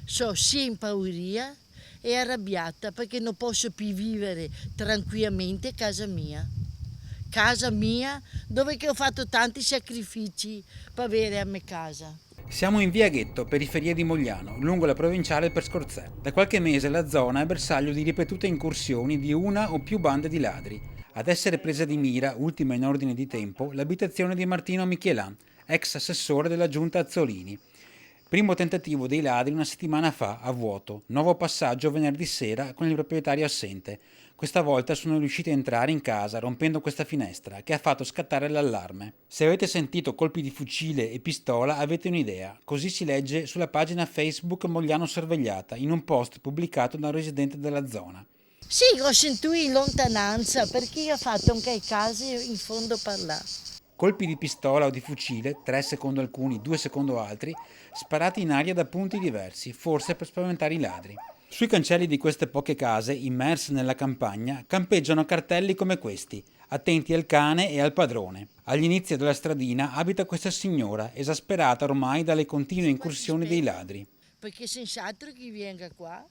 sono sia impaurita e arrabbiata perché non posso più vivere tranquillamente a casa mia. Casa mia dove che ho fatto tanti sacrifici per avere a me casa. Siamo in via Ghetto, periferia di Mogliano, lungo la provinciale per Scorzè. Da qualche mese la zona è bersaglio di ripetute incursioni di una o più bande di ladri. Ad essere presa di mira, ultima in ordine di tempo, l'abitazione di Martino Michelan, ex assessore della giunta Azzolini. Primo tentativo dei ladri una settimana fa, a vuoto. Nuovo passaggio venerdì sera con il proprietario assente. Questa volta sono riusciti a entrare in casa rompendo questa finestra, che ha fatto scattare l'allarme. Se avete sentito colpi di fucile e pistola avete un'idea. Così si legge sulla pagina Facebook Mogliano Sorvegliata, in un post pubblicato da un residente della zona. Sì, ho sentito in lontananza perché ho fatto anche i casi in fondo per là. Colpi di pistola o di fucile, 3 secondo alcuni, 2 secondo altri, sparati in aria da punti diversi, forse per spaventare i ladri. Sui cancelli di queste poche case, immerse nella campagna, campeggiano cartelli come questi: attenti al cane e al padrone. Agli inizi della stradina abita questa signora, esasperata ormai dalle continue Sì, qua si incursioni dei aspetta ladri. perché senz'altro chi venga qua.